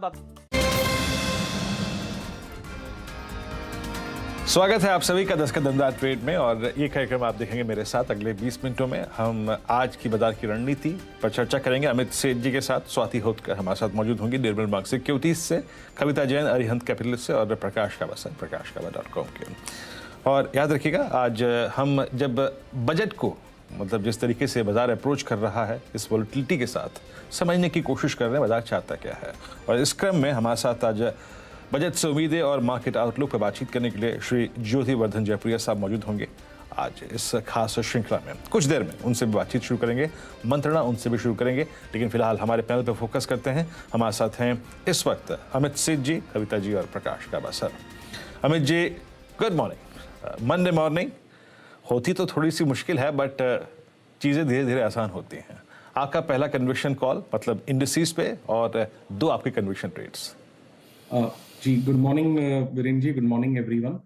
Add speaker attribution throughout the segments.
Speaker 1: बात।
Speaker 2: स्वागत है आप सभी का 10 का दमदार ट्रेड में, और ये कार्यक्रम आप देखेंगे मेरे साथ अगले 20 मिनटों में। हम आज की बाजार की रणनीति पर चर्चा करेंगे अमित सेठ जी के साथ। स्वाति होतकर हमारे साथ मौजूद होंगी निर्मल बैंक सिक्योरिटीज से, कविता जैन अरिहंत कैपिटल से, और प्रकाश काबा प्रकाशकाबा.com के। और याद रखिएगा, आज हम जब बजट को मतलब जिस तरीके से बाजार अप्रोच कर रहा है, इस वोलेटिलिटी के साथ समझने की कोशिश कर रहे हैं बाजार चाहता क्या है। और इस क्रम में हमारे साथ आज बजट से उम्मीदें और मार्केट आउटलुक पर बातचीत करने के लिए श्री ज्योति वर्धन जयप्रिया साहब मौजूद होंगे आज इस खास श्रृंखला में। कुछ देर में उनसे भी बातचीत शुरू करेंगे, मंत्रणा उनसे भी शुरू करेंगे, लेकिन फिलहाल हमारे पैनल पर फोकस करते हैं। हमारे साथ हैं इस वक्त अमित सेठ जी, कविता जी और प्रकाश काबा sir. Amit ji, good morning. Monday morning होती तो थोड़ी सी मुश्किल है, बट चीज़ें धीरे धीरे आसान होती हैं। आपका पहला कन्विक्शन कॉल मतलब इंडिसेस पे, और दो आपके कन्विक्शन ट्रेड्स।
Speaker 3: जी good morning Virendra ji, good morning everyone.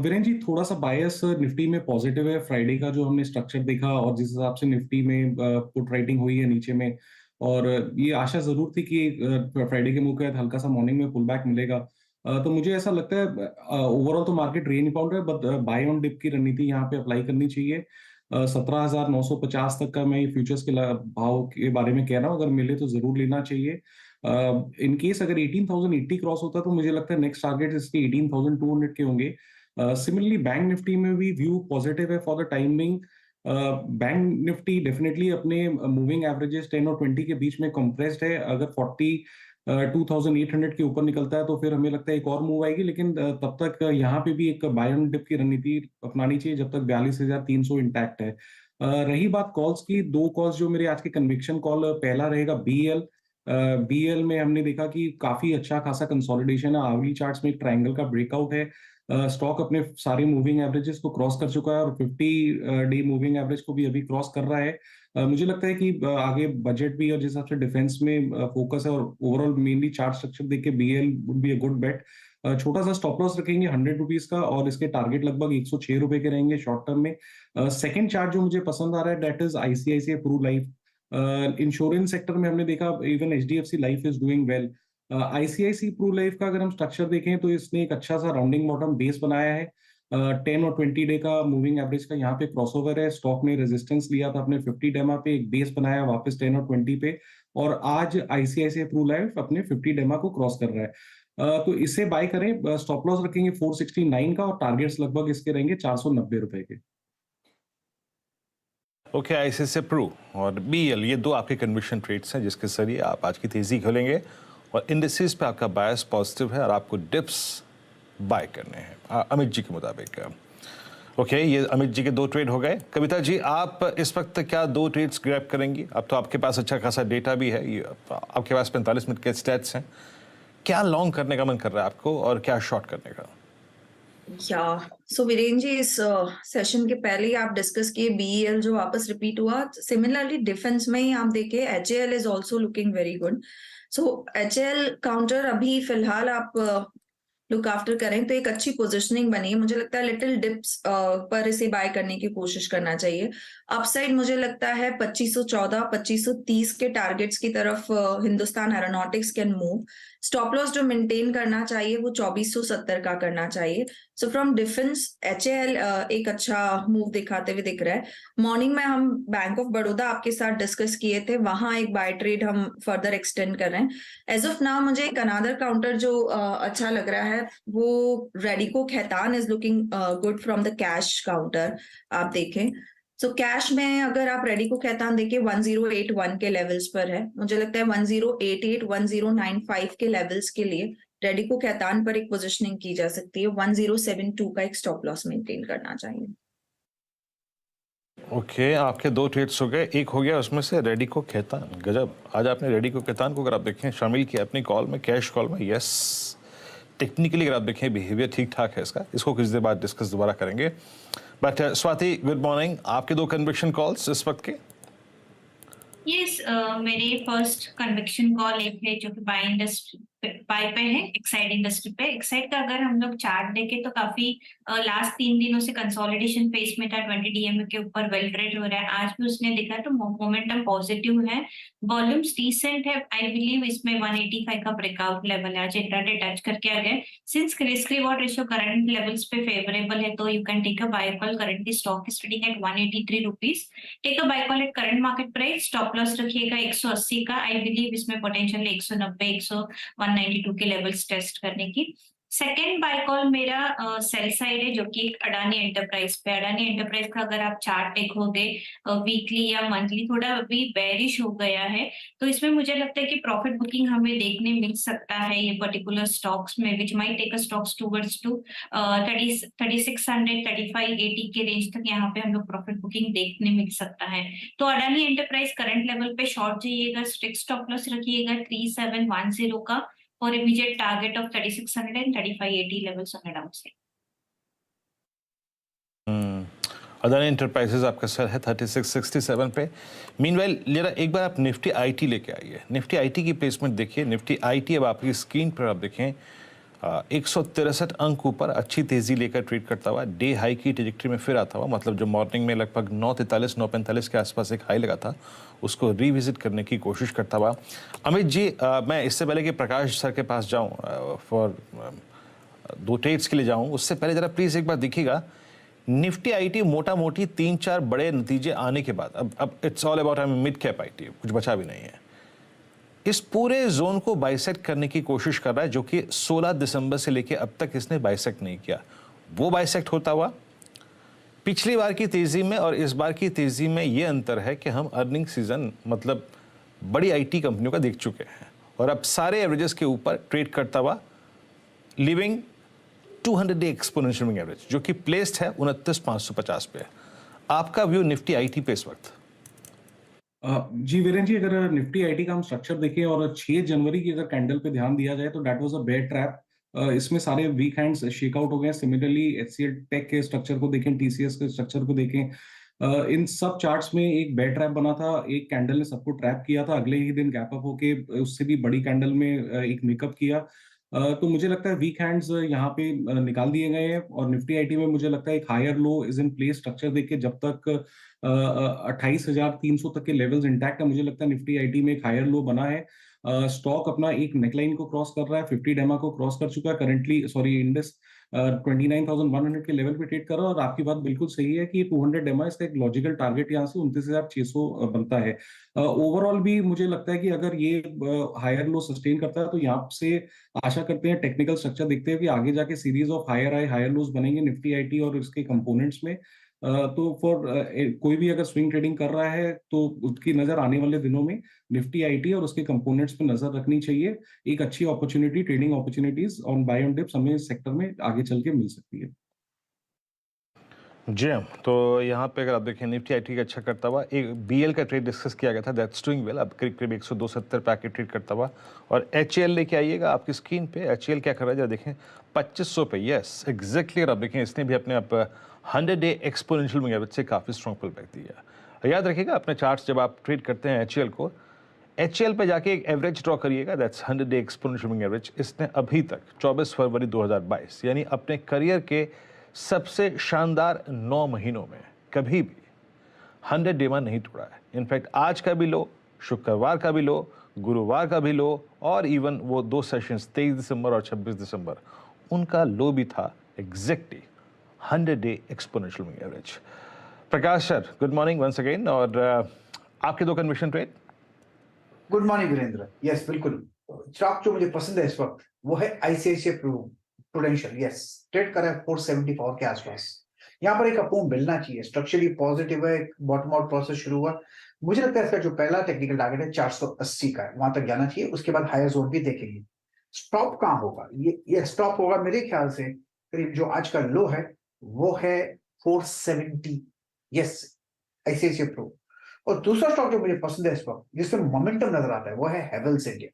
Speaker 3: Virendra ji, थोड़ा सा बायस निफ्टी में पॉजिटिव है। फ्राइडे का जो हमने स्ट्रक्चर देखा और जिस हिसाब से निफ्टी में पुट राइटिंग हुई है नीचे में, और ये आशा जरूर थी कि फ्राइडे के मूव के बाद हल्का सा मॉर्निंग में पुल बैक मिलेगा। तो मुझे ऐसा लगता है ओवरऑल तो मार्केट रेंज बाउंड है, बट बाय ऑन डिप की रणनीति यहाँ पे अप्लाई करनी चाहिए। 17,950 तक का मैं फ्यूचर्स के भाव के बारे में कह रहा हूँ, अगर मिले तो जरूर लेना चाहिए। इन केस अगर 18,080 क्रॉस होता तो मुझे लगता है नेक्स्ट टारगेट इसके 18,200 के होंगे। सिमिलरली बैंक निफ्टी में भी व्यू पॉजिटिव है for the time being. Bank Nifty definitely अपने मूविंग एवरेजेस 10 और 20 के बीच में कंप्रेस्ड है। अगर 42,800 के ऊपर निकलता है तो फिर हमें लगता है एक और मूव आएगी, लेकिन तब तक यहाँ पे भी एक बाय ऑन डिप की रणनीति अपनानी चाहिए जब तक 42,300 इंटैक्ट है। रही बात कॉल्स की, दो कॉल्स जो मेरे आज के कन्विक्शन कॉल, पहला रहेगा बीएल। बीएल में हमने देखा कि काफी अच्छा खासा कंसोलिडेशन है। आवली चार्ट्स में एक ट्रायंगल का ब्रेकआउट है। स्टॉक अपने सारे मूविंग एवरेजेस को क्रॉस कर चुका है और 50 डे मूविंग एवरेज को भी अभी क्रॉस कर रहा है। मुझे लगता है कि आगे बजट भी और जिस हिसाब से डिफेंस में फोकस है और ओवरऑल मेनली चार्ट स्ट्रक्चर देख के BL would be a good bet. छोटा सा स्टॉप लॉस रखेंगे 100 रुपीज का, और इसके टारगेट लगभग 106 रुपए के रहेंगे शॉर्ट टर्म में। सेकंड चार्ट जो मुझे पसंद आ रहा है that is ICICI Pru Life. Insurance sector में हमने देखा even HDFC Life is doing well. ICICI Pru Life का अगर हम स्ट्रक्चर देखें तो इसने एक अच्छा सा राउंडिंग बॉटम बेस बनाया है। 10 और 20 डे का मूविंग एवरेज का यहाँ पे क्रॉसओवर है। स्टॉक ने रेजिस्टेंस लिया था अपने 50 डेमा पे, एक बेस बनाया वापस 10 और 20 पे, और आज आईसीआईसीआई प्रू लाइफ अपने 50 डेमा को क्रॉस कर रहा है। तो इसे बाय करें। स्टॉप लॉस रखेंगे 469 का, और टारगेट्स लगभग इसके रहेंगे 490 रुपए के।
Speaker 2: ओके, आईसीआईसीआई प्रू और बीएल, ये दो आपके कन्विक्शन ट्रेड्स हैं जिसके जरिए आप आज की तेजी खोलेंगे, और इंडिसेस पे आपका बायस पॉजिटिव है और आपको डिप्स बाय करने हैं अमित जी के मुताबिक। ओके, ये अमित जी के दो ट्रेड हो गए। कविता जी, आप इस वक्त क्या दो ट्रेड्स ग्रैब करेंगी? अब तो आपके पास अच्छा खासा डेटा भी है, आपके पास 45 मिनट के स्टैट्स हैं। क्या लॉन्ग करने का मन कर रहा है आपको और क्या शॉर्ट करने का?
Speaker 4: सो वीरेंद्र जी, इस सेशन के पहले ही आप डिस्कस किए बीईएल जो वापस रिपीट हुआ। सिमिलरली डिफेंस में ही आप देखिए HAL is also looking very good. So HAL counter अभी फिलहाल आप लुक आफ्टर करें तो एक अच्छी पोजीशनिंग बनी है। मुझे लगता है लिटिल डिप्स पर इसे बाय करने की कोशिश करना चाहिए। अपसाइड मुझे लगता है 2514 2530 के टारगेट्स की तरफ Hindustan aeronautics can move. Stop loss जो मेंटेन करना चाहिए वो 2470 का करना चाहिए। सो फ्रॉम डिफेंस एचएएल एक अच्छा मूव दिखाते हुए दिख रहा है। मॉर्निंग में हम बैंक ऑफ बड़ौदा आपके साथ डिस्कस किए थे, वहां एक बाय ट्रेड हम फर्दर एक्सटेंड कर रहे हैं। एज ऑफ नाउ मुझे एक अनादर काउंटर जो अच्छा लग रहा है वो Radico Khaitan is looking good from the cash counter. आप देखें सो कैश में अगर आप रेडिको खैतान देखें 1081 के लेवल्स पर है। मुझे लगता है 1088 1095 के लेवल्स के लिए रेडिको खैतान पर एक पोजीशनिंग की जा सकती है। 1072 का एक स्टॉप लॉस मेंटेन करना चाहिए।
Speaker 2: ओके, आपके दो ट्रेड्स हो गए, एक हो गया उसमें से रेडिको खैतान। गजब, आज आपने रेडिको खैतान को अगर आप देखें शामिल किया अपनी कॉल में, कैश कॉल में। यस, टेक्निकली अगर आप देखें बिहेवियर ठीक ठाक है इसका, इसको कुछ देर बाद डिस्कस दोबारा करेंगे। But Swati, good morning. आपके दो कन्विक्शन कॉल्स इस वक्त के?
Speaker 1: यस, मेरे फर्स्ट कन्विक्शन कॉल एक है जो कि बाय बाय पे है एक्साइड इंडस्ट्री पे। एक्साइड का अगर हम लोग चार्ट देखें तो काफी लास्ट 3 दिनों से कंसोलिडेशन फेज में था, 20 डीएमए के ऊपर वेल ट्रेड हो रहा है। आज भी उसने दिखा तो मोमेंटम पॉजिटिव है, वॉल्यूम्स डिसेंट है। आई बिलीव इसमें 185 का ब्रेकआउट लेवल है, आज इंट्राडे टच करके आ गए। Since risk reward ratio current levels पे फेवरेबल है तो you can take a buy call. Currently stock is trading at 183 rupees. Take a buy call at current market price. Stop loss रखिएगा 180 का। I believe इसमें potential 190 192 के levels test करने की। Second by call मेरा sell side है जो कि अडानी एंटरप्राइज पे। अडानी एंटरप्राइज का अगर आप चार्ट देखोगे वीकली या मंथली थोड़ा अभी बेरिश हो गया है, तो इसमें मुझे लगता है कि प्रॉफिट बुकिंग हमें देखने मिल सकता है ये पर्टिकुलर स्टॉक्स में, which might take a stocks towards to 3600 3580 के रेंज तक यहाँ पे हम लोग प्रॉफिट बुकिंग देखने मिल सकता है। तो अडानी एंटरप्राइज करंट लेवल पे शॉर्ट जाइएगा, स्ट्रिक्ट स्टॉप लॉस रखिएगा 3710 का और immediate target of 3600 and 3580 levels on the downside.
Speaker 2: Adani enterprises आपका सर है 3667 पे। मीनवाइल जरा एक बार आप निफ्टी आईटी लेके आइए। निफ्टी आईटी की प्लेसमेंट देखिए। निफ्टी आईटी अब आपकी स्क्रीन पर आप देखें 163 अंक ऊपर अच्छी तेजी लेकर ट्रेड करता हुआ डे हाई की ट्रेजेक्टरी में फिर आता हुआ, मतलब जो मॉर्निंग में लगभग 9:43 9:45 के आसपास एक हाई लगा था उसको रिविजिट करने की कोशिश करता हुआ। अमित जी, मैं इससे पहले कि प्रकाश सर के पास जाऊं फॉर 2 ट्रेड्स के लिए जाऊं, उससे पहले जरा प्लीज एक बार देखिएगा निफ्टी आईटी मोटा मोटी 3-4 बड़े नतीजे आने के बाद अब it's all about mid cap IT, कुछ बचा भी नहीं है, इस पूरे जोन को बाइसेक्ट करने की कोशिश कर रहा है, जो कि 16 दिसंबर से लेकर अब तक इसने बाइसेक्ट नहीं किया। वो बाइसेक्ट होता हुआ पिछली बार की तेजी में और इस बार की तेजी में ये अंतर है कि हम अर्निंग सीजन मतलब बड़ी आईटी कंपनियों का देख चुके हैं और अब सारे एवरेजेस के ऊपर ट्रेड करता हुआ living 200 day exponential moving average जो कि प्लेस्ड है 29,550 पे। आपका व्यू निफ्टी आईटी पे इस वक्त?
Speaker 3: जी वीरेंद्र जी, अगर निफ्टी आईटी का हम स्ट्रक्चर देखें और 6 जनवरी की अगर कैंडल पे ध्यान दिया जाए तो that was a bear trap. इसमें सारे वीक हैंड्स शेक आउट हो गए। सिमिलरली एचसीएल टेक के स्ट्रक्चर को देखें, टीसीएस के स्ट्रक्चर को देखें, इन सब चार्ट्स में एक बेयर ट्रैप बना था। एक कैंडल ने सबको ट्रैप किया था, अगले ही दिन गैप अप होके उससे भी बड़ी कैंडल में एक मेकअप किया। तो मुझे लगता है वीक हैंड्स यहाँ पे निकाल दिए गए हैं और निफ्टी आईटी में मुझे लगता है एक higher low is in place. Structure देख के जब तक 28,300 तक के लेवल्स इंटैक्ट है, मुझे लगता है निफ्टी आईटी में एक हायर लो बना है। स्टॉक अपना एक नेकलाइन को क्रॉस कर रहा है, 50 डेमा को क्रॉस कर चुका है करंटली, सॉरी इंडेक्स 29,100 के लेवल पे ट्रेड कर रहा है। और आपकी बात बिल्कुल सही है कि 200 डेमा इसका एक लॉजिकल टारगेट यहाँ से 29,600 बनता है। ओवरऑल भी मुझे लगता है कि अगर ये हायर लो सस्टेन करता है तो यहाँ से आशा करते हैं, टेक्निकल स्ट्रक्चर देखते हैं कि आगे जाके series of higher high higher lows बनेंगे निफ्टी आईटी और इसके कंपोनेंट्स में। तो फॉर कोई भी अगर स्विंग ट्रेडिंग कर रहा है तो उसकी नजर आने वाले दिनों में निफ्टी आईटी और उसके कंपोनेंट्स पे नजर रखनी चाहिए। एक अच्छी opportunity, trading opportunities on buy on dips हमें इस सेक्टर में आगे चल के मिल सकती है।
Speaker 2: जी हाँ, तो यहाँ पे अगर आप देखें निफ्टी आईटी का अच्छा करता हुआ एक बीएल का ट्रेड डिस्कस किया गया था, दैट्स डूइंग वेल, अब करीब करीब 102.70 पे आके ट्रेड करता हुआ। और एचएल लेके आइएगा आपकी स्क्रीन पे। एचएल क्या कर रहा है जरा देखें 2500 पे। यस एग्जैक्टली, अगर आप देखें इसने भी अपने आप 100 डे एक्सपोनेंशियल मूविंग एवरेज से काफ़ी स्ट्रॉन्ग पुल बैक दिया। याद रखिएगा अपने चार्ट्स जब आप ट्रेड करते हैं एचएल को, एचएल पे जाके एक एवरेज ड्रॉ करिएगा, that's 100 day exponential moving average. इसने अभी तक 24 फरवरी 2022 यानी अपने करियर के सबसे शानदार 9 महीनों में कभी भी 100 डेमा नहीं तोड़ा है। इनफैक्ट आज का भी लो, शुक्रवार का भी लो, गुरुवार का भी लो और इवन वो 2 सेशंस 23 दिसंबर और 26 दिसंबर उनका लो भी था exactly 100 day exponential moving average. Prakash sir, good morning once again. और आपके 2 conviction trade.
Speaker 5: Good morning Virendra. Yes बिल्कुल, स्टॉक जो मुझे पसंद है इस वक्त वो है आईसीआईसीआई प्रूडेंशियल। यस, ट्रेड कर रहा है 474 के आसपास। यहाँ पर एक अपूर्ण मिलना चाहिए, स्ट्रक्चरली पॉजिटिव है, बॉटम आउट प्रोसेस शुरू हुआ। मुझे लगता है इसका जो पहला टेक्निकल टारगेट है 480 का है, वहां तक जाना चाहिए। उसके बाद हायर जोन भी देखेंगे। स्टॉप कहाँ होगा? ये स्टॉप होगा मेरे ख्याल से करीब जो आज का लो है वो है 470। Yes, ICICI Pru. और दूसरा स्टॉक जो मुझे पसंद है इस वक्त जिसमें मोमेंटम नजर आता है वो है हेवल्स इंडिया।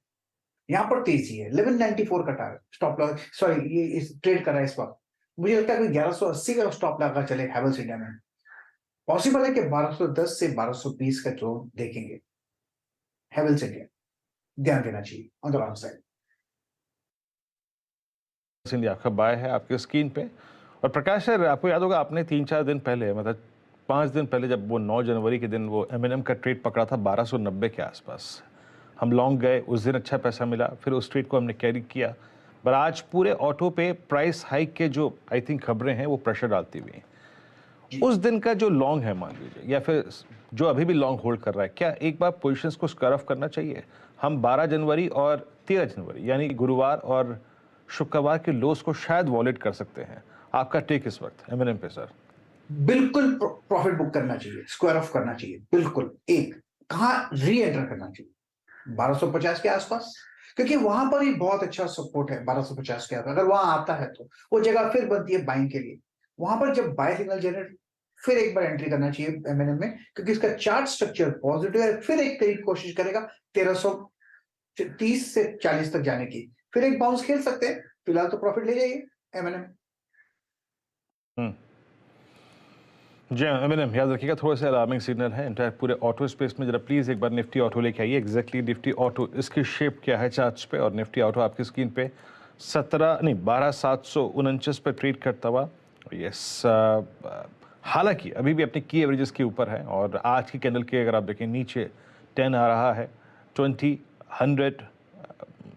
Speaker 5: यहाँ पर तेजी है, 1194 का टारगेट स्टॉप लॉस, सॉरी ये इस ट्रेड कर रहा है इस वक्त। मुझे लगता है कि 1180 का स्टॉप लगा चले हेवल्स इंडिया में। पॉसिबल है कि 1210 से 1220 का जोन देखेंगे हेवल्स इंडिया, ध्यान देना चाहिए on the long side.
Speaker 2: India आपका बाय है आपके स्क्रीन पे। और प्रकाश सर, आपको याद होगा आपने 3-4 दिन पहले, मतलब 5 दिन पहले, जब वो 9 जनवरी के दिन वो M&M का ट्रेड पकड़ा था 1290 के आसपास, हम लॉन्ग गए, उस दिन अच्छा पैसा मिला, फिर उस ट्रेड को हमने कैरी किया। पर आज पूरे ऑटो पे प्राइस हाइक के जो आई थिंक खबरें हैं वो प्रेशर डालती हुई हैं। उस दिन का जो लॉन्ग है मान लीजिए, या फिर जो अभी भी लॉन्ग होल्ड कर रहा है, क्या एक बार पोजीशंस को स्क्वायर ऑफ करना चाहिए? हम 12 जनवरी और 13 जनवरी यानी गुरुवार और शुक्रवार के लोस को शायद वॉलेट कर सकते हैं। आपका टेक इस वक्त M&M पे सर?
Speaker 5: बिल्कुल प्रॉफिट बुक करना चाहिए, स्क्वायर ऑफ करना चाहिए, बिल्कुल। एक कहाँ री एंटर करना चाहिए? 1250 के आसपास, क्योंकि वहां पर ही बहुत अच्छा सपोर्ट है 1250 के आसपास। अगर वहां आता है तो वो जगह फिर बनती है बाइंग के लिए। वहां पर जब बाय सिग्नल जनरेट, फिर एक बार एंट्री करना चाहिए M&M में, क्योंकि इसका चार्ट स्ट्रक्चर पॉजिटिव है। फिर एक करीब कोशिश करेगा 1330 से 40 तक जाने की, फिर एक बाउंस खेल सकते हैं। फिलहाल तो प्रॉफिट ले जाइए M&M।
Speaker 2: जी हाँ, M&M याद रखिएगा, थोड़ा सा अलार्मिंग सिग्नल है इंटायर पूरे ऑटो स्पेस में। जरा प्लीज़ एक बार निफ्टी ऑटो लेके आइए। एग्जैक्टली निफ्टी ऑटो, इसकी शेप क्या है चार्ट्स पे? और निफ्टी ऑटो आपकी स्क्रीन पे 12,749 पे ट्रेड करता हुआ। यस, हालांकि अभी भी अपने की एवरेजेस के ऊपर है, और आज की कैंडल के अगर आप देखें नीचे 10 आ रहा है, 20, 100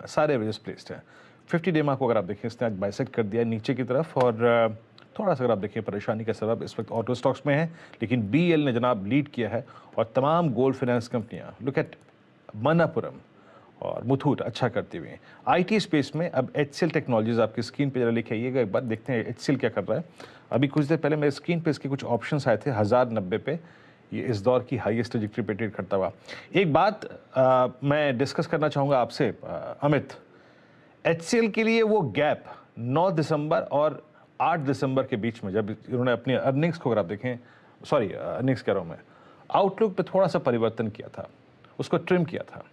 Speaker 2: सारे एवरेजेस प्लेस्ड हैं। 50 डे मार्क को अगर आप देखें, इसने आज बाइसेक्ट कर दिया नीचे की तरफ, और थोड़ा सा अगर आप देखें परेशानी का सबब इस वक्त ऑटो स्टॉक्स में है। लेकिन BEL ने जनाब लीड किया है, और तमाम गोल्ड फाइनेंस कंपनियां, लुक एट मन्नापुरम और मुथूट, अच्छा करती हुई हैं। IT स्पेस में अब HCL टेक्नोलॉजीज आपकी स्क्रीन पे जरा लेके आइएगा एक बार, देखते हैं HCL क्या कर रहा है। अभी कुछ देर पहले मेरे स्क्रीन पे इसके कुछ ऑप्शंस आए थे 1090 पे, ये इस दौर की हाईएस्ट ट्रैजेक्टरी पे ट्रेड करता हुआ। एक बात मैं डिस्कस करना चाहूँगा आपसे अमित, HCL के लिए वो गैप 9 दिसंबर और 8 दिसंबर के बीच में, जब इन्होंने अपनी अर्निंग्स को अगर आप देखें, सॉरी अर्निंग्स कह रहा हूँ मैं, आउटलुक पे थोड़ा सा परिवर्तन किया था, उसको ट्रिम किया था,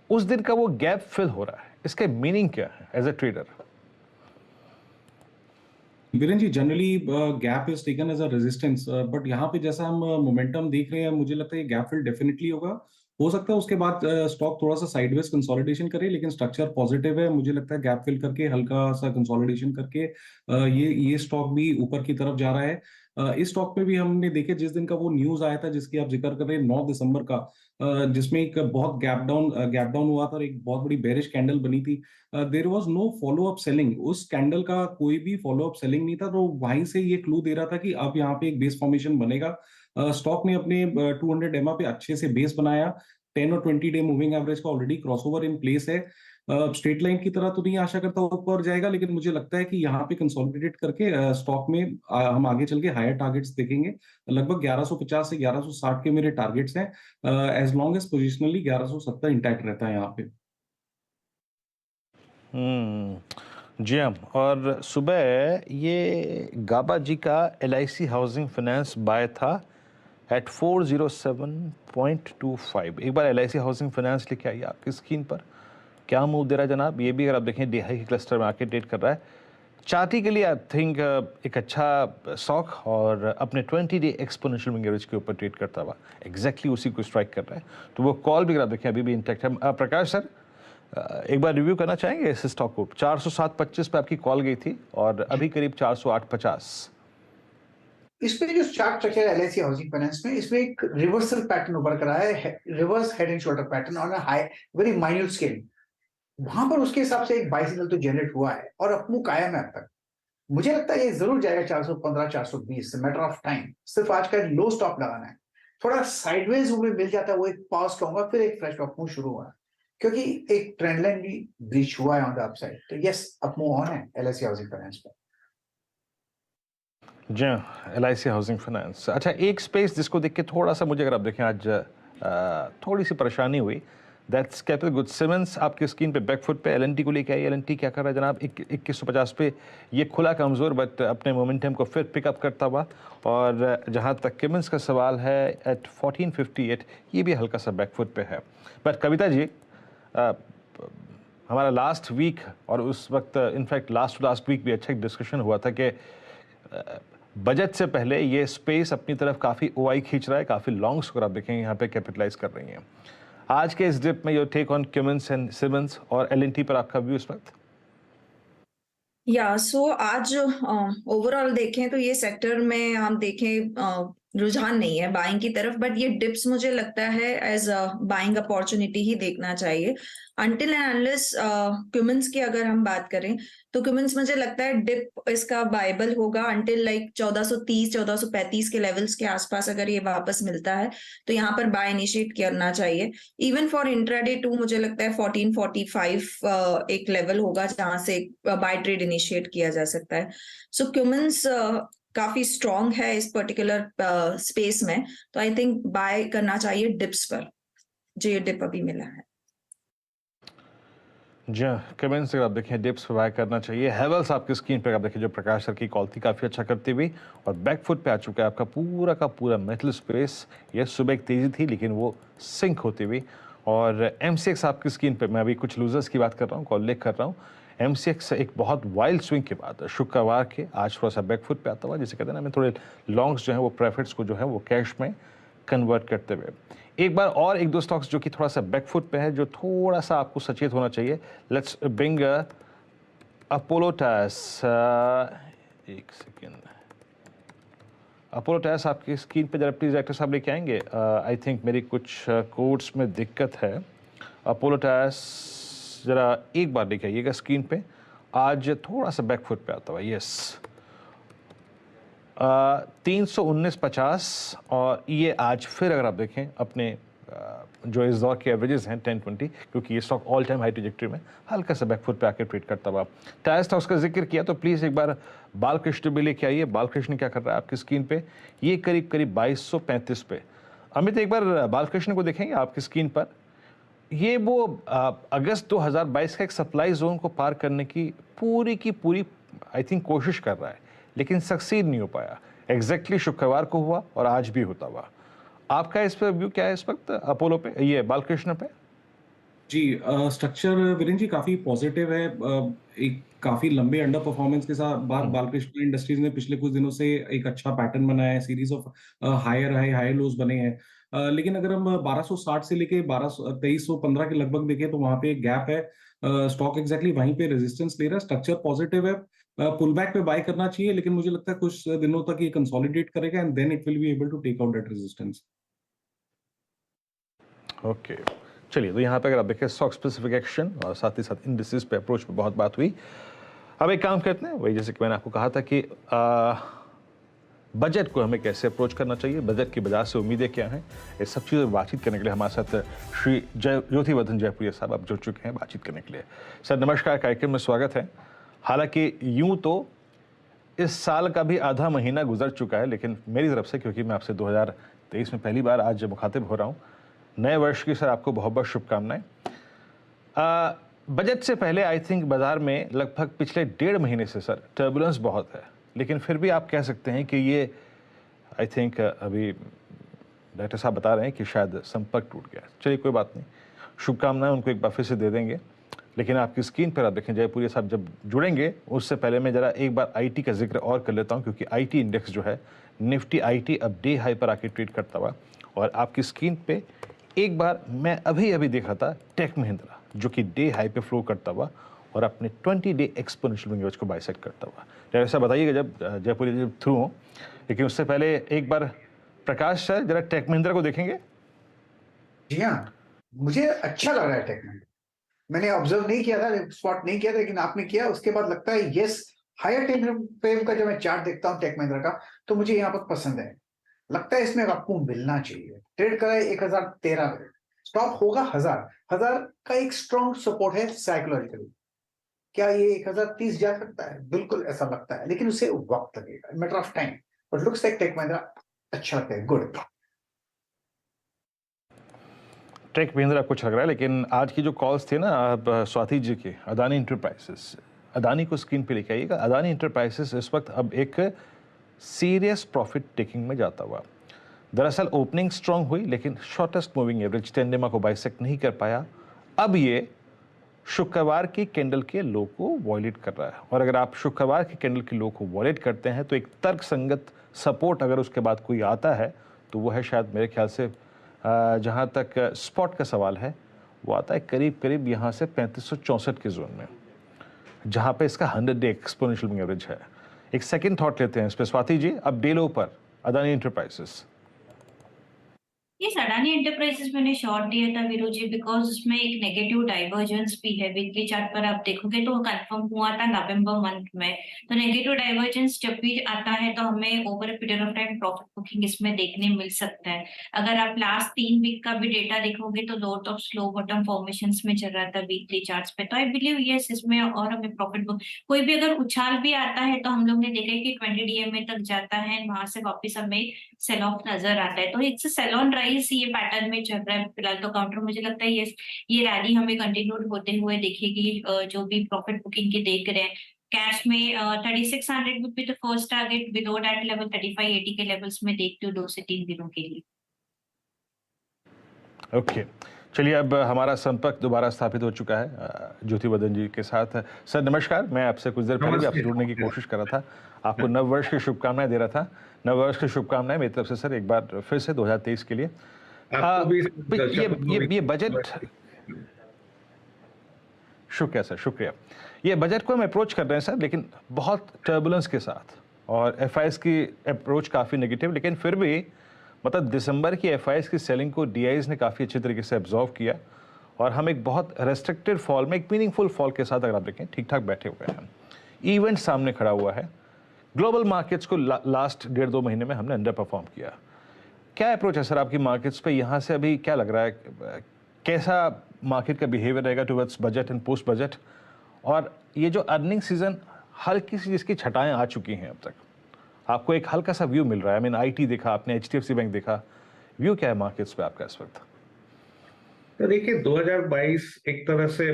Speaker 2: उस दिन का वो गैप फिल हो रहा है। इसके मीनिंग क्या है as a trader?
Speaker 3: Viren ji, generally gap is taken as a resistance, but यहाँ पे जैसा हम मोमेंटम देख रहे हैं, मुझे लगता है ये गैप फिल डेफिनेटली होगा। हो सकता है उसके बाद स्टॉक थोड़ा सा साइडवेज कंसोलिडेशन करे, लेकिन स्ट्रक्चर पॉजिटिव है। मुझे लगता है गैप फिल करके हल्का सा कंसोलिडेशन करके ये स्टॉक भी ऊपर की तरफ जा रहा है। इस स्टॉक में भी हमने देखे, जिस दिन का वो न्यूज आया था जिसकी आप जिक्र कर रहे हैं 9 दिसंबर का, जिसमें एक बहुत गैप डाउन हुआ था और एक बहुत बड़ी बेरिश कैंडल बनी थी। There was no follow up selling, उस कैंडल का कोई भी फॉलो अप सेलिंग नहीं था। तो वहीं से ये क्लू दे रहा था कि अब यहाँ पे एक बेस फॉर्मेशन बनेगा। स्टॉक ने अपने 200 EMA पे अच्छे से बेस बनाया। 10 और 20 डे मूविंग एवरेज का ऑलरेडी क्रॉसओवर इन प्लेस है। स्ट्रेट लाइन की तरह तो नहीं आशा करता ऊपर जाएगा, लेकिन मुझे लगता है कि यहाँ पे कंसोलिडेट करके स्टॉक में हम आगे चल के हायर टारगेट्स देखेंगे। लगभग 1150 से 1160 के मेरे टारगेट्स हैं, as long as positionally 1170 intact रहता है यहाँ पे।
Speaker 2: जी हाँ, और सुबह ये गाबा जी का LIC हाउसिंग फाइनेंस बाय था एट 407.25। एक बार LIC हाउसिंग फाइनेंस लेके आइए आपकी स्क्रीन पर, क्या मूव दे रहा है जनाब? ये भी अगर आप देखें DI के क्लस्टर में आके ट्रेड कर रहा है। चार्टी के लिए आई थिंक एक अच्छा स्टॉक, और अपने 20 डे एक्सपोनेंशियल मूविंग एवरेज के ऊपर ट्रेड करता हुआ एग्जैक्टली उसी को स्ट्राइक कर रहा है। तो वो कॉल भी अगर आप देखें अभी भी इंटैक्ट है। प्रकाश सर, एक बार रिव्यू करना चाहेंगे इस स्टॉक को? 407.25 पे आपकी कॉल गई थी, और अभी करीब 408.50।
Speaker 5: इसमें जो चार्ट स्ट्रक्चर है LIC हाउसिंग फाइनेंस में, इसमें एक रिवर्सल पैटर्न उभर कर रहा है, reverse head and shoulder pattern on a high very minute scale. वहां पर उसके हिसाब से एक बाय सिग्नल तो जनरेट हुआ है, और अपमूव कायम है अब तक। मुझे लगता है ये जरूर जाएगा 415 420, मैटर ऑफ टाइम। सिर्फ आज का लो स्टॉप लगाना है। थोड़ा साइडवेज मूव मिल जाता है, वो एक पॉज कहूंगा, फिर एक फ्रेश अपमूव शुरू हुआ है, क्योंकि एक ट्रेंड लाइन भी ब्रीच हुआ है ऑन द अपसाइड। तो यस, अपमूव ऑन है LIC हाउसिंग फाइनेंस पर।
Speaker 2: जी हाँ, LIC हाउसिंग फाइनेंस। अच्छा, एक स्पेस जिसको देख के थोड़ा सा मुझे, अगर आप देखें आज थोड़ी सी परेशानी हुई, दैट्स कैपिटल गुड्स। सिमेंस आपकी स्क्रीन पे बैकफुट पे LNT को लेके आई। LNT क्या कर रहा है जनाब? 2150 पे ये खुला कमज़ोर, बट अपने मोमेंटम को फिर पिकअप करता हुआ। और जहाँ तक किमेंस का सवाल है, एट 1458 ये भी हल्का सा बैकफुट पे है। बट कविता जी, हमारा लास्ट वीक और उस वक्त इनफैक्ट लास्ट वीक भी अच्छा एक डिस्कशन हुआ था कि बजट से पहले ये स्पेस अपनी तरफ काफ़ी OI खींच रहा है, काफ़ी लॉन्ग्स को आप देखेंगे यहाँ पे कैपिटलाइज कर रही हैं। आज के इस डिप में your take on Cummins and Siemens और LNT पर आपका व्यू इस वक्त?
Speaker 4: या सो आज ओवरऑल देखें तो ये सेक्टर में हम देखें रुझान नहीं है बाइंग की तरफ, बट ये डिप्स मुझे लगता है एज बाइंग अपॉर्चुनिटी ही देखना चाहिए अंटिल एंड अनलेस क्यूमेंस की अगर हम बात करें तो क्यूमेंस मुझे लगता है डिप इसका बाइबल होगा अंटिल लाइक 1430 1435 के लेवल्स के आसपास अगर ये वापस मिलता है तो यहाँ पर बाय इनिशिएट करना चाहिए। इवन फॉर इंट्राडे टू मुझे लगता है 1445 एक लेवल होगा जहां से बाय ट्रेड इनिशिएट किया जा सकता है। सो क्यूमेंस काफी स्ट्रॉन्ग है इस पर्टिकुलर स्पेस में, तो आई थिंक बाय करना चाहिए डिप्स पर जो ये डिप अभी मिला है।
Speaker 2: जी हाँ, कमेंट्स अगर आप देखें डिप्स पे बाय करना चाहिए। हैवेल्स आपकी स्क्रीन पे आप देखें जो प्रकाश सर की कॉल थी काफ़ी अच्छा करती हुई और बैकफुट पे आ चुका है आपका पूरा का पूरा मेटल स्पेस। ये सुबह एक तेज़ी थी लेकिन वो सिंक होती हुई। और MCX आपकी स्क्रीन पे मैं अभी कुछ लूजर्स की बात कर रहा हूँ, कॉल लेक कर रहा हूँ। MCX एक बहुत वाइल्ड स्विंग के बाद शुक्रवार के आज थोड़ा सा बैकफुट पे आता हुआ, जिसे कहते हैं ना, मैं थोड़े लॉन्ग्स जो हैं वो प्रॉफिट्स को जो है वो कैश में कन्वर्ट करते हुए एक बार और एक दो स्टॉक्स जो कि थोड़ा सा बैकफुट पे है, जो थोड़ा सा आपको सचेत होना चाहिए। Let's bring Apollo tyres. एक सेकेंड, अपोलो टायर्स आपकी स्क्रीन पे जरा प्लीज़ डायरेक्टर साहब लेके आएंगे। आई थिंक मेरी कुछ कोड्स में दिक्कत है। अपोलो टायर्स ज़रा एक बार लेके आइएगा स्क्रीन पे। आज थोड़ा सा बैकफुट पे आता हुआ, यस 319.50 और ये आज फिर अगर आप देखें अपने जो इस दौर के एवरेजेस हैं 10-20, क्योंकि ये stock all time high trajectory में हल्का सा बैकफुट पे आकर ट्रेड करता हुआ। टायर स्टॉक्स का जिक्र किया तो प्लीज़ एक बार बालकृष्ण भी लेके आइए। बालकृष्ण क्या कर रहा है आपकी स्क्रीन पे, ये करीब करीब 2235 पे। अमित एक बार बालकृष्ण को देखेंगे आपकी स्क्रीन पर। ये वो अगस्त 2022 का एक सप्लाई जोन को पार करने की पूरी आई थिंक कोशिश कर रहा है, लेकिन सक्सीड नहीं हो पाया। एग्जैक्टली शुक्रवार को हुआ और आज भी होता हुआ। आपका इस पर व्यू क्या है इस वक्त अपोलो पे, ये बालकृष्ण पे?
Speaker 3: जी, स्ट्रक्चर वीरेंद्र जी काफी पॉजिटिव है। एक काफी लंबे अंडर परफॉर्मेंस के साथ बाद बालकृष्ण इंडस्ट्रीज ने पिछले कुछ दिनों से एक अच्छा पैटर्न बनाया है। Series of higher high high lows बने हैं। लेकिन अगर हम 1260 से लेके 2315 के लगभग देखें तो वहां पे एक गैप है। स्टॉक एग्जैक्टली वहीं पे रेजिस्टेंस ले रहा है। स्ट्रक्चर पॉजिटिव है। पुल बैक पे बाय करना चाहिए, लेकिन मुझे लगता है कुछ दिनों तक ये कंसोलिडेट करेगा and then it will be able to take out that resistance.
Speaker 2: Okay, चलिए, तो यहाँ पे अगर आप देखें स्टॉक स्पेसिफिक एक्शन और साथ ही साथ इंडिसेस पे अप्रोच पे बहुत बात हुई। अब एक काम करते हैं, वही जैसे कि मैंने आपको कहा था कि बजट को हमें कैसे अप्रोच करना चाहिए, बजट की वजह से उम्मीदें क्या हैं, ये सब चीज़ें बातचीत करने के लिए हमारे साथ श्री ज्योतिवर्धन जयपुरिया साहब आप जुड़ चुके हैं बातचीत करने के लिए। सर नमस्कार, कार्यक्रम में स्वागत है। हालांकि यूं तो इस साल का भी आधा महीना गुजर चुका है, लेकिन मेरी तरफ से, क्योंकि मैं आपसे 2023 में पहली बार आज मुखातिब हो रहा हूँ, नए वर्ष की सर आपको बहुत बहुत शुभकामनाएं। बजट से पहले आई थिंक बाजार में लगभग पिछले 1.5 महीने से सर टर्बुलेंस बहुत है, लेकिन फिर भी आप कह सकते हैं कि ये आई थिंक अभी डॉक्टर साहब बता रहे हैं कि शायद संपर्क टूट गया। चलिए कोई बात नहीं, शुभकामनाएं उनको एक बार फिर से दे देंगे। लेकिन आपकी स्क्रीन पर आप देखें जयपुरिया साहब जब जुड़ेंगे उससे पहले मैं ज़रा एक बार आईटी का जिक्र और कर लेता हूं, क्योंकि आईटी इंडेक्स जो है निफ्टी आईटी अब डे हाई पर आके ट्रेड करता हुआ, और आपकी स्क्रीन पे एक बार मैं अभी देख रहा था टेक महिंद्रा जो कि डे हाई पे फ्लो करता हुआ और अपने 20 डे एक्सपोनेंशियल मूविंग एवरेज को बाइसेक्ट करता हुआ। तो ऐसा बताइएगा जब जयपुरिया जब थ्रू हो, लेकिन उससे पहले एक बार प्रकाश सर जरा टेक महिंद्रा को देखेंगे।
Speaker 5: जी हाँ, मुझे अच्छा लग रहा है टेक महिंद्रा। मैंने ऑब्जर्व नहीं किया था, स्पॉट नहीं किया था, लेकिन आपने किया, उसके बाद लगता है यस, हायर टाइम फ्रेम का जब मैं चार्ट देखता हूँ टेक महिंद्रा का तो मुझे यहाँ पर पसंद है। लगता है इसमें आपको मिलना चाहिए। ट्रेड करा है 1013 में, स्टॉप होगा 1000 का एक स्ट्रॉन्ग सपोर्ट है साइकोलॉजिकली। क्या ये 1030 जा सकता है? बिल्कुल ऐसा लगता है, लेकिन उसे वक्त लगेगा, matter of time. But looks like Tech Mahindra अच्छा लगता है, गुड।
Speaker 2: टेक महिंद्रा कुछ लग रहा है, लेकिन आज की जो कॉल्स थे ना अब स्वाति जी की, अदानी इंटरप्राइजेस, अदानी को स्क्रीन पे लेके आइएगा। अदानी इंटरप्राइजेस इस वक्त अब एक सीरियस प्रॉफिट टेकिंग में जाता हुआ। दरअसल ओपनिंग स्ट्रांग हुई, लेकिन शॉर्टेस्ट मूविंग एवरेज 10 डेमा को बाइसेक्ट नहीं कर पाया। अब ये शुक्रवार की कैंडल के लो को वॉयलेट कर रहा है, और अगर आप शुक्रवार की कैंडल के लो को वॉयलेट करते हैं तो एक तर्कसंगत सपोर्ट अगर उसके बाद कोई आता है तो वो है शायद मेरे ख्याल से जहाँ तक स्पॉट का सवाल है वो आता है करीब करीब यहाँ से 3564 के जोन में। जहां पे इसका 100-डे एक्सपोनेंशियल मूविंग एवरेज है। एक सेकंड थॉट लेते हैं इस पे स्वाति जी, अब डे लो पर अदानी एंटरप्राइजेस।
Speaker 1: ये अडानी एंटरप्राइजेस मैंने शॉर्ट दिया था वीरू जी, बिकॉज उसमें एक नेगेटिव डाइवर्जेंस भी है। वीकली चार्ट पर आप देखोगे तो कंफर्म हुआ था नवंबर मंथ में। तो नेगेटिव डाइवर्जेंस जब भी आता है तो हमें over a period of time profit booking इसमें देखने मिल सकता है। अगर आप लास्ट 3 वीक का भी डेटा देखोगे तो lot of slow bottom formation में चल रहा था वीकली चार्ट पे। तो आई बिलीव यस इसमें और हमें प्रॉफिट बुक, कोई भी अगर उछाल भी आता है तो हम लोग ने देखा है कि 20 डीएमए तक जाता है, वहां से वापस हमें सेल ऑफ नजर आता है। तो इट्स सेल ऑन राइज ये पैटर्न में चल रहा है फिलहाल। तो काउंटर मुझे लगता है ये रैली हमें कंटिन्यूड होते हुए दिखेगी। जो भी प्रॉफिट बुकिंग के देख रहे हैं कैश में 3600 would be the first target, below that level 3580 के लेवल्स में देखती हूँ 2 से 3 दिनों के लिए।
Speaker 2: ओके चलिए, अब हमारा संपर्क दोबारा स्थापित हो चुका है ज्योति वर्धन जी के साथ। सर नमस्कार, मैं आपसे कुछ देर पहले भी आपसे जुड़ने की कोशिश कर रहा था, आपको नव वर्ष की शुभकामनाएं दे रहा था। नव वर्ष की शुभकामनाएं मेरी तरफ से सर, एक बार फिर से 2023 के लिए। ये बजट, शुक्रिया सर, शुक्रिया। ये बजट को हम अप्रोच कर रहे हैं सर, लेकिन बहुत टर्बुलेंस के साथ, और एफआईएस की अप्रोच काफ़ी नेगेटिव, लेकिन फिर भी मतलब दिसंबर की एफआईएस की सेलिंग को डीआईज ने काफ़ी अच्छे तरीके से एब्जॉर्व किया, और हम एक बहुत रेस्ट्रिक्टेड फॉल में, एक मीनिंगफुल फॉल के साथ अगर आप देखें ठीक ठाक बैठे हुए हैं। इवेंट सामने खड़ा हुआ है। ग्लोबल मार्केट्स को लास्ट 1.5-2 महीने में हमने अंडर परफॉर्म किया। क्या अप्रोच है सर आपकी मार्केट्स पे? यहाँ से अभी क्या लग रहा है, कैसा मार्केट का बिहेवियर रहेगा towards budget and post budget? और ये जो अर्निंग सीजन हल्की सी जिसकी छटाएं आ चुकी हैं अब तक, आपको एक हल्का सा व्यू मिल रहा है? आई मीन आईटी देखा आपने, एचडीएफसी बैंक देखा, व्यू क्या है मार्केट्स पे आपका इस वक्त?
Speaker 6: तो देखिए 2022 एक तरह से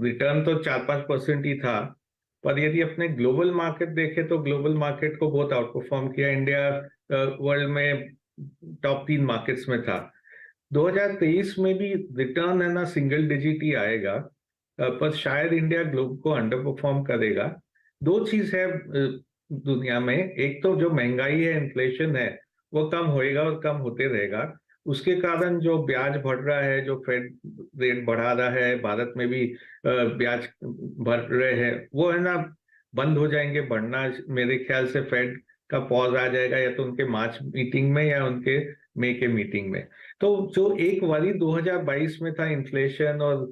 Speaker 6: रिटर्न तो 4-5% ही था, पर यदि अपने ग्लोबल मार्केट देखे तो ग्लोबल मार्केट को बहुत आउट परफॉर्म किया। इंडिया वर्ल्ड में टॉप 3 मार्केट्स में था। 2023 में भी रिटर्न है ना सिंगल डिजिट ही आएगा, पर शायद इंडिया ग्लोब को अंडर परफॉर्म करेगा। 2 चीज है दुनिया में, एक तो जो महंगाई है, इन्फ्लेशन है, वो कम होएगा और कम होते रहेगा। उसके कारण जो ब्याज बढ़ रहा है, जो फेड रेट बढ़ा रहा है, भारत में भी ब्याज बढ़ रहे हैं, वो है ना बंद हो जाएंगे बढ़ना। मेरे ख्याल से फेड का पॉज आ जाएगा, या तो उनके मार्च मीटिंग में या उनके मई के मीटिंग में। तो जो एक वाली 2022 में था इन्फ्लेशन और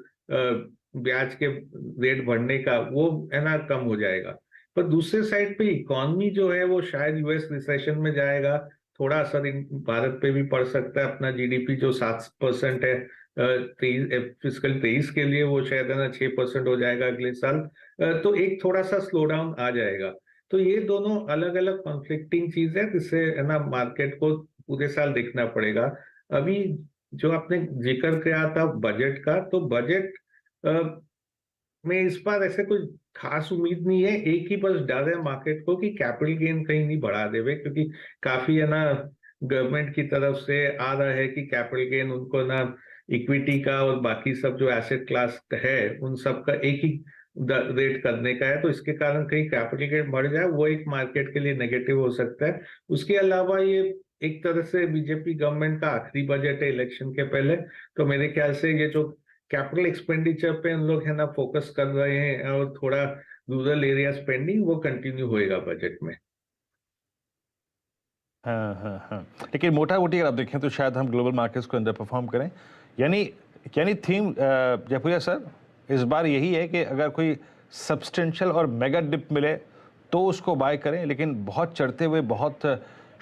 Speaker 6: ब्याज के रेट बढ़ने का, वो है ना कम हो जाएगा। पर दूसरे साइड पे इकोनॉमी जो है वो शायद यूएस रिसेशन में जाएगा, थोड़ा असर भारत पे भी पड़ सकता है। अपना जीडीपी जो 7% है फिस्कल 23 के लिए, वो शायद है ना 6% हो जाएगा अगले साल। तो एक थोड़ा सा स्लो डाउन आ जाएगा। तो ये दोनों अलग अलग कॉन्फ्लिक्टिंग चीज है, जिससे है ना मार्केट को पूरे साल देखना पड़ेगा। अभी जो आपने जिक्र किया था बजट का, तो बजट में इस बार ऐसे कोई खास उम्मीद नहीं है। एक ही बस डर है मार्केट को कि कैपिटल गेन कहीं नहीं बढ़ा देवे, क्योंकि काफी है ना गवर्नमेंट की तरफ से आ रहा है कि कैपिटल गेन उनको ना इक्विटी का और बाकी सब जो एसेट क्लास है उन सब का एक ही रेट करने का है। तो इसके कारण कहीं कैपिटल गेन बढ़ जाए, वो एक मार्केट के लिए नेगेटिव हो सकता है। उसके अलावा ये एक तरह से बीजेपी गवर्नमेंट का आखिरी बजट है इलेक्शन के पहले, तो मेरे ख्याल से ये जो कैपिटल एक्सपेंडिचर पे हम लोग है ना फोकस कर रहे हैं, और थोड़ा रूरल एरिया स्पेंडिंग वो कंटिन्यू होएगा बजट में।
Speaker 2: हाँ। लेकिन मोटा मोटी अगर आप देखें तो शायद हम ग्लोबल मार्केट्स को अंडर परफॉर्म करें। यानी थीम जयपुरिया सर इस बार यही है कि अगर कोई सब्सटेंशियल और मेगा डिप मिले तो उसको बाय करें, लेकिन बहुत चढ़ते हुए बहुत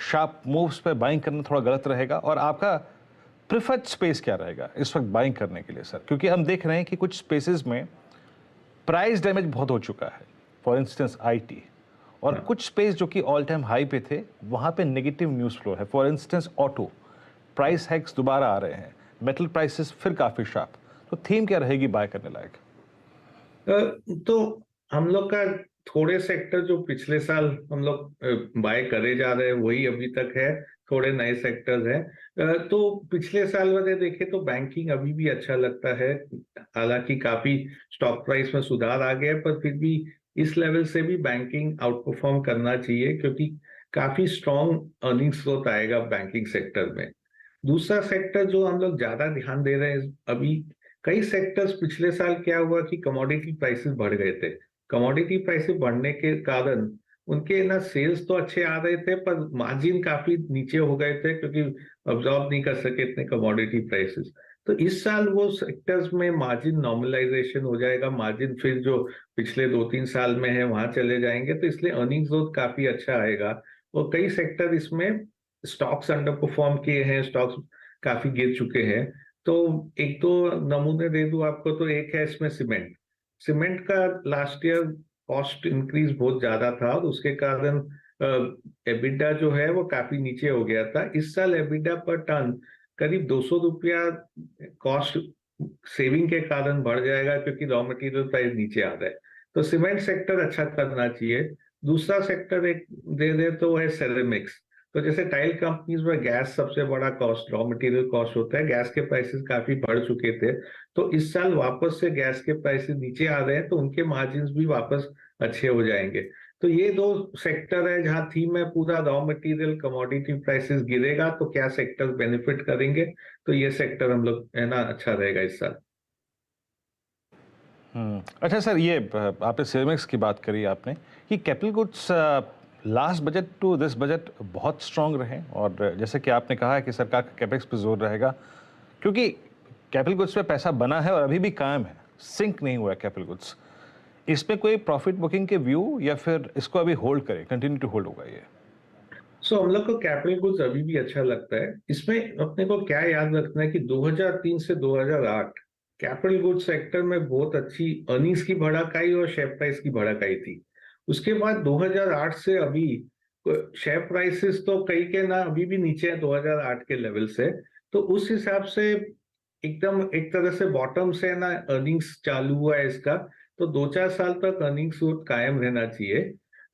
Speaker 2: शार्प मूव्स पे बाइंग करना थोड़ा गलत रहेगा। और आपका प्रिफर्ड स्पेस क्या रहेगा इस वक्त बाइंग करने के लिए सर? क्योंकि हम देख रहे हैं कि कुछ स्पेसेस में प्राइस डैमेज बहुत हो चुका है, फॉर इंस्टेंस आईटी, और कुछ स्पेस जो कि ऑल टाइम हाई पे थे वहां पे नेगेटिव न्यूज फ्लो है। For instance auto price hacks दोबारा आ रहे हैं, मेटल प्राइसेस फिर काफी शार्प। तो थीम क्या रहेगी बाय करने लायक?
Speaker 6: तो हम लोग का थोड़े सेक्टर जो पिछले साल हम लोग बाय करे जा रहे हैं वही अभी तक है, थोड़े नए सेक्टर्स हैं। तो पिछले वाले वाले देखे तो बैंकिंग अभी भी अच्छा लगता है, हालांकि काफी स्टॉक प्राइस में सुधार आ गया, पर फिर भी इस लेवल से भी बैंकिंग आउट परफॉर्म करना चाहिए, क्योंकि काफी स्ट्रॉन्ग अर्निंग स्रोत आएगा बैंकिंग सेक्टर में। दूसरा सेक्टर जो हम लोग ज्यादा ध्यान दे रहे हैं अभी कई सेक्टर्स पिछले साल क्या हुआ कि कमोडिटी प्राइसेस बढ़ गए थे। कमोडिटी प्राइसेस बढ़ने के कारण उनके ना सेल्स तो अच्छे आ रहे थे पर मार्जिन काफी नीचे हो गए थे क्योंकि अब्जॉर्ब नहीं कर सके इतने कमोडिटी प्राइसेस। तो इस साल वो सेक्टर्स में मार्जिन नॉर्मलाइजेशन हो जाएगा, मार्जिन फिर जो पिछले 2-3 साल में है वहां चले जाएंगे, तो इसलिए अर्निंग्स ग्रोथ काफी अच्छा आएगा। और कई सेक्टर इसमें स्टॉक्स अंडर परफॉर्म किए हैं, स्टॉक्स काफी गिर चुके हैं। तो एक दो नमूने दे दूं आपको, तो एक है इसमें सीमेंट। सीमेंट का लास्ट ईयर कॉस्ट इंक्रीज बहुत ज्यादा था और उसके कारण एबिडा जो है वो काफी नीचे हो गया था। इस साल एबिडा पर टन करीब 200 रुपया कॉस्ट सेविंग के कारण बढ़ जाएगा क्योंकि रॉ मटेरियल प्राइस नीचे आ रहा है। तो सीमेंट सेक्टर अच्छा करना चाहिए। दूसरा सेक्टर एक दे दे तो है सेरेमिक्स। तो जैसे टाइल कंपनीज में गैस सबसे बड़ा कॉस्ट, रॉ मटेरियल कॉस्ट होता है, गैस के प्राइसेस काफी बढ़ चुके थे, तो इस साल वापस से गैस के प्राइसेस नीचे आ रहे हैं तो उनके मार्जिन्स भी वापस अच्छे हो जाएंगे। तो ये दो सेक्टर है जहां थीम है पूरा रॉ मटेरियल कमोडिटी प्राइसेस गिरेगा तो क्या सेक्टर बेनिफिट करेंगे, तो ये सेक्टर हम लोग है ना अच्छा रहेगा इस साल।
Speaker 2: अच्छा सर, ये आपने सेरेमिक्स की बात करी आपने, कि capital goods last budget to this budget बहुत स्ट्रांग रहे और जैसे कि आपने कहा है कि सरकार का कैपेक्स पे जोर रहेगा क्योंकि कैपिटल गुड्स पे पैसा बना है और अभी भी कायम है, सिंक नहीं हुआ है कैपिटल गुड्स। इसमें कोई प्रॉफिट बुकिंग के व्यू या फिर इसको अभी होल्ड करें, कंटिन्यू टू होल्ड होगा ये?
Speaker 6: हम लोग को कैपिटल गुड्स अभी भी अच्छा लगता है। इसमें अपने को क्या याद रखना है कि 2003 से 2008 कैपिटल गुड्स सेक्टर में बहुत अच्छी अर्निंग्स की बढ़त आई और शेयर प्राइस की बढ़त आई थी। उसके बाद 2008 से अभी शेयर प्राइसेस तो कई के ना अभी भी नीचे है 2008 के लेवल से। तो उस हिसाब से एकदम एक तरह से बॉटम से ना अर्निंग्स चालू हुआ है इसका, तो 2-4 साल तक अर्निंग्स कायम रहना चाहिए।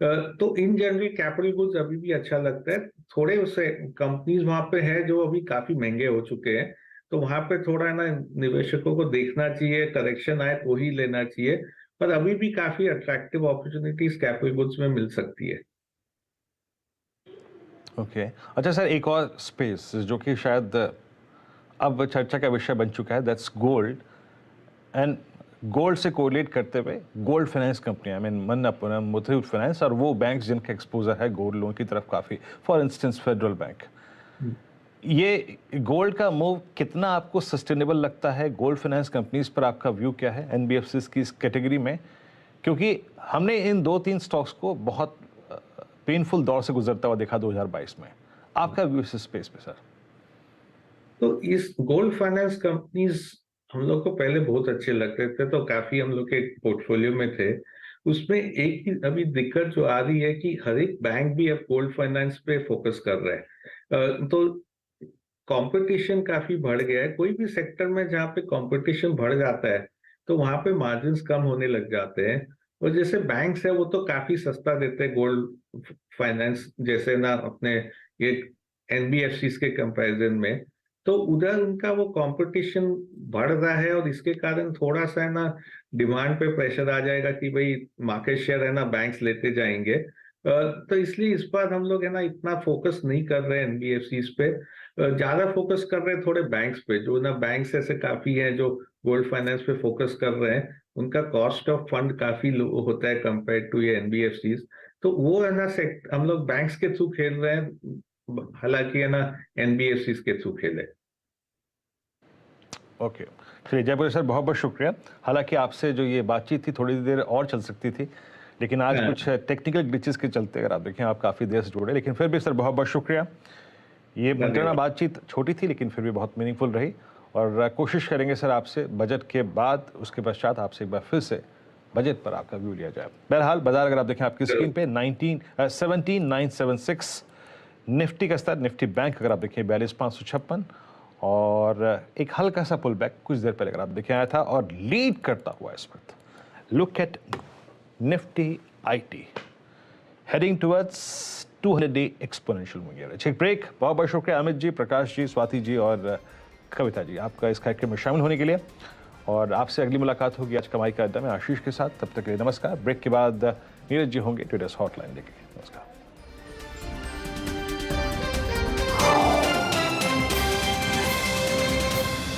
Speaker 6: तो इन जनरल कैपिटल गुड्स अभी भी अच्छा लगता है। थोड़े उससे कंपनीज वहां पे है जो अभी काफी महंगे हो चुके हैं, तो वहां पे थोड़ा ना निवेशकों को देखना चाहिए, करेक्शन आए तो ही लेना चाहिए, पर अभी भी काफी अट्रैक्टिव अपॉर्चुनिटीज कैपिटल गुड्स में मिल सकती है।
Speaker 2: ओके अच्छा सर, एक और स्पेस जो कि शायद अब चर्चा का विषय बन चुका है, दैट्स गोल्ड। एंड गोल्ड से कोरिलेट करते हुए गोल्ड फाइनेंस कंपनियां, आई मीन मन्नपपुरम, मुथूट फाइनेंस और वो बैंक्स जिनका एक्सपोजर है गोल्ड लोन की तरफ काफ़ी, फॉर इंस्टेंस फेडरल बैंक। ये गोल्ड का मूव कितना आपको सस्टेनेबल लगता है? गोल्ड फाइनेंस कंपनीज पर आपका व्यू क्या है एनबीएफसीज की इस कैटेगरी में? क्योंकि हमने इन 2-3 स्टॉक्स को बहुत पेनफुल दौर से गुजरता हुआ देखा 2022 में। आपका व्यू इस स्पेस पे सर?
Speaker 6: तो इस गोल्ड फाइनेंस कंपनीज हम लोग को पहले बहुत अच्छे लगते थे, तो काफी हम लोग के पोर्टफोलियो में थे। उसमें एक ही अभी दिक्कत जो आ रही है कि हर एक बैंक भी अब गोल्ड फाइनेंस पे फोकस कर रहा है। तो कंपटीशन काफी बढ़ गया है। कोई भी सेक्टर में जहाँ पे कंपटीशन बढ़ जाता है तो वहां पे मार्जिन्स कम होने लग जाते हैं। और जैसे बैंक्स है वो तो काफी सस्ता देते हैं गोल्ड फाइनेंस जैसे ना अपने ये एनबीएफसी के कंपैरिजन में, तो उधर उनका वो कंपटीशन बढ़ रहा है और इसके कारण थोड़ा सा है ना डिमांड पे प्रेशर आ जाएगा कि भाई मार्केट शेयर है ना बैंक्स लेते जाएंगे। तो इसलिए इस बार हम लोग है ना इतना फोकस नहीं कर रहे हैं एनबीएफसी पे, ज्यादा फोकस कर रहे हैं थोड़े बैंक्स पे, जो ना बैंक्स ऐसे काफी हैं जो गोल्ड फाइनेंस पे फोकस कर रहे हैं। उनका कॉस्ट ऑफ फंड काफी लो होता है कंपेयर टू ये एनबीएफसी, तो वो है ना हम लोग बैंक्स के थ्रू खेल रहे हैं, हालांकि है ना एनबीएफसी के थ्रू खेले।
Speaker 2: ओके चलिए जयपुर सर, बहुत बहुत शुक्रिया। हालांकि आपसे जो ये बातचीत थी थोड़ी देर और चल सकती थी, लेकिन आज कुछ टेक्निकल ग्लिचेस के चलते अगर आप देखें आप काफ़ी देर से जुड़े, लेकिन फिर भी सर बहुत बहुत शुक्रिया। ये मंत्रणा बातचीत छोटी थी लेकिन फिर भी बहुत मीनिंगफुल रही और कोशिश करेंगे सर आपसे बजट के बाद उसके पश्चात आपसे एक बार फिर से बजट पर आपका व्यू लिया जाए। बहरहाल बाजार अगर आप देखें आपकी स्क्रीन पे 17,976 निफ्टी का स्तर, निफ्टी बैंक अगर आप देखें 42,556 और एक हल्का सा पुल बैक कुछ देर पहले अगर आप देखें आया था और लीड करता हुआ इस वक्त look at Nifty IT heading towards 200-day exponential moving average. एक ब्रेक। बहुत बहुत शुक्रिया अमित जी, प्रकाश जी, स्वाति जी और कविता जी आपका इस कार्यक्रम में शामिल होने के लिए, और आपसे अगली मुलाकात होगी आज कमाई का अड्डा में आशीष के साथ। तब तक के लिए नमस्कार। ब्रेक के बाद नीरज जी होंगे ट्रेडर्स हॉटलाइन लेके। नमस्कार।